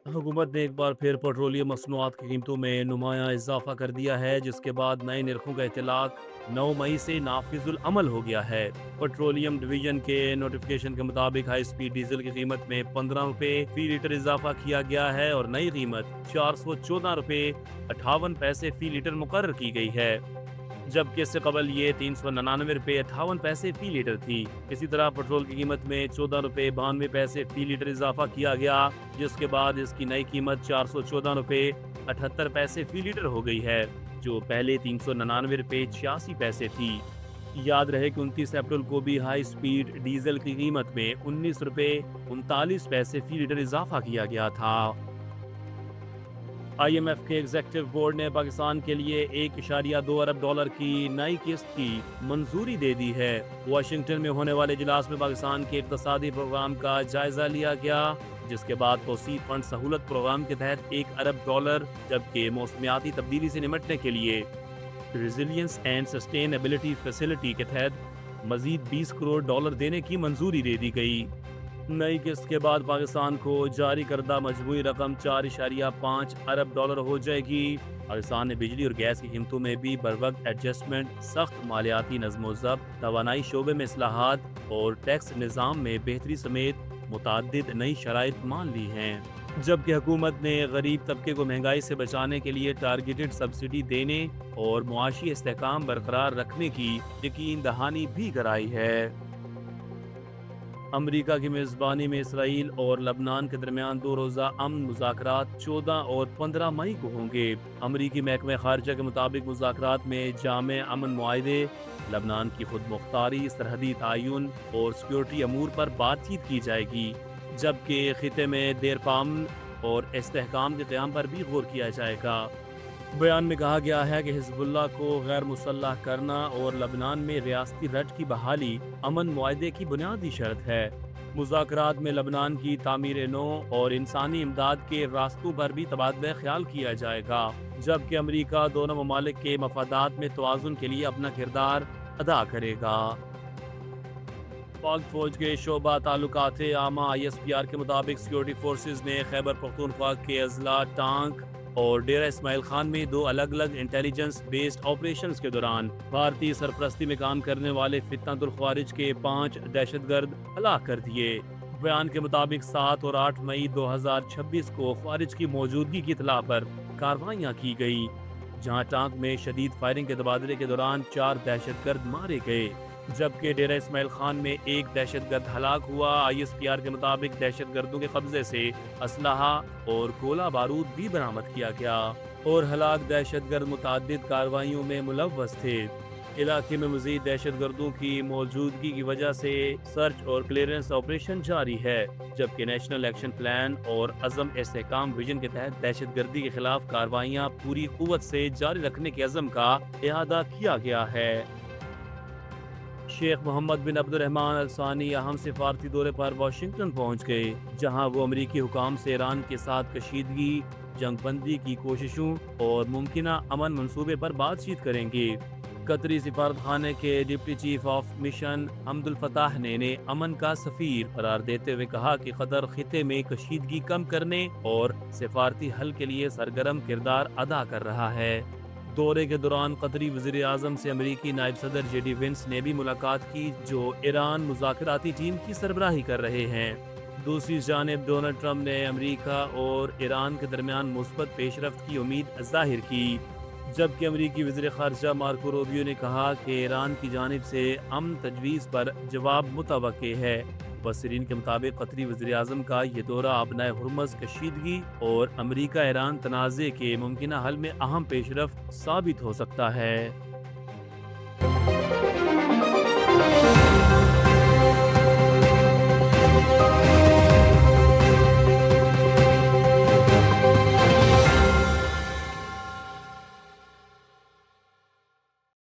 हुकूमत ने एक बार फिर पेट्रोलियम मसनूआत की कीमतों में नुमाया इजाफा कर दिया है, जिसके बाद नए निर्खों का इतलाक 9 मई से नाफिजुल अमल हो गया है। पेट्रोलियम डिवीजन के नोटिफिकेशन के मुताबिक हाई स्पीड डीजल की कीमत में 15 रुपए फी लीटर इजाफा किया गया है और नई कीमत 414 रुपए 58 पैसे फी लीटर मुकर्रर की गई है, जबकि इससे कबल ये 399 रुपए 58 पैसे फी लीटर थी। इसी तरह पेट्रोल की कीमत में 14 रुपए 92 पैसे फी लीटर इजाफा किया गया, जिसके बाद इसकी नई कीमत 414 रुपए 78 पैसे फी लीटर हो गई है, जो पहले 399 रुपए 86 पैसे थी। याद रहे कि 29 अप्रैल को भी हाई स्पीड डीजल की कीमत में 19 रुपए 39 पैसे फी लीटर इजाफा किया गया था। IMF के एग्जेक्टिव बोर्ड ने पाकिस्तान के लिए $1.2 अरब की नई किस्त की मंजूरी दे दी है। वाशिंगटन में होने वाले इजलास में पाकिस्तान के इक़्तिसादी प्रोग्राम का जायजा लिया गया, जिसके बाद तौसीफ फंड सहूलत प्रोग्राम के तहत $1 अरब, जबकि मौसमियाती तब्दीली से निपटने के लिए रेजिलियंस एंड सस्टेनेबिलिटी फैसिलिटी के तहत मजीद $20 करोड़ देने की मंजूरी दे दी गई। नई किस्त के बाद पाकिस्तान को जारी करदा मजबूरी रकम $4.5 अरब हो जाएगी। पाकिस्तान ने बिजली और गैस की कीमतों में भी बरवक्त एडजस्टमेंट, सख्त मालियाती नज़्म-ओ-ज़ब्त, तवानाई शोबे में इस्लाहात और टैक्स निज़ाम में बेहतरी समेत मुतअद्दिद नई शराइत मान ली हैं। जबकि हुकूमत ने गरीब तबके को महंगाई से बचाने के लिए टारगेटेड सब्सिडी देने और मुआशी इस्तेहकाम बरकरार रखने की यकीन दहानी भी कराई है। अमरीका की मेज़बानी में इसराइल और लबनान के दरमियान 2 रोज़ा अमन मुज़ाकरात 14 और 15 मई को होंगे। अमरीकी महकमे खारजा के मुताबिक मुज़ाकरात में जामे अमन मुआहदे, लबनान की खुद मुख्तारी, सरहदी तायुन और सिक्योरिटी अमूर पर बातचीत की जाएगी, जबकि खिते में देर पामन और इस्तेहकाम के क़याम पर भी गौर किया जाएगा। बयान में कहा गया है कि हिज़्बुल्लाह को गैर मुसल्लह करना और लबनान में रियासती रट की बहाली अमन मुआहदे की बुनियादी शर्त है। मुज़ाकरात में लबनान की तामीर नो और इंसानी इमदाद के रास्तों पर भी तबादला ख्याल किया जाएगा, जबकि अमरीका दोनों ममालिक के मफादात में तवाज़ुन के लिए अपना किरदार अदा करेगा। पाक फौज के शोबा ताल्लुकात आमा ISPR के मुताबिक सिक्योरिटी फोर्सेज ने खैबर पख्तूनख्वा के अजला, टांक और डेरा इस्माइल खान में 2 अलग अलग इंटेलिजेंस बेस्ड ऑपरेशंस के दौरान भारतीय सरपरस्ती में काम करने वाले फितनतुल ख्वारिज के 5 दहशतगर्द हलाक कर दिए। बयान के मुताबिक 7 और 8 मई 2026 को ख्वारिज की मौजूदगी की इतला पर कार्रवाइयाँ की गई, जहाँ टांक में शदीद फायरिंग के तबादले के दौरान 4 दहशतगर्द मारे गए, जबकि डेरा इस्माइल खान में 1 दहशतगर्द हलाक हुआ। ISPR के मुताबिक दहशतगर्दों के कब्जे से असलहा और गोला बारूद भी बरामद किया गया और हलाक दहशतगर्द मुतअद्दिद कार्रवाइयों में मुलव्वस थे। इलाके में मजीद दहशतगर्दों की मौजूदगी की वजह से सर्च और क्लियरेंस ऑपरेशन जारी है, जबकि नेशनल एक्शन प्लान और अज़म इस्तेहकाम विजन के तहत दहशतगर्दी के खिलाफ कार्रवाइयाँ पूरी कुव्वत से जारी रखने के अज़म का इआदा किया गया है। शेख मोहम्मद बिन अब्दुर्रहमान अल सानी अहम सिफारती दौरे पर वाशिंगटन पहुंच गए, जहां वो अमरीकी हुकाम से ईरान के साथ कशीदगी, जंगबंदी की कोशिशों और मुमकिना अमन मंसूबे पर बातचीत करेंगे। कतरी सिफारत खाने के deputy chief of mission Abdul Fattah ने अमन का सफीर करार देते हुए कहा कि कतर खिते में कशीदगी कम करने और सिफारती हल के लिए सरगर्म किरदार अदा कर रहा है। दौरे के दौरान कतरी वज़ीर आज़म से अमरीकी नायब सदर JD वेंस ने भी मुलाकात की, जो ईरान मुज़ाकराती टीम की सरबराही कर रहे हैं। दूसरी जानिब डोनाल्ड ट्रंप ने अमरीका और ईरान के दरमियान मुस्बत पेशरफ्त की उम्मीद ज़ाहिर की, जबकि अमरीकी वज़ीर ख़ारजा मार्को रूबियो ने कहा कि ईरान की जानिब से अमन तजवीज़ पर जवाब मुतवक्के है। मुबस्सिरीन के मुताबिक कतरी वज़ीर आज़म का ये दौरा अपना हुर्मज़ कशीदगी और अमरीका ईरान तनाज़े के मुमकिना हल में अहम पेशरफ्त साबित हो सकता है।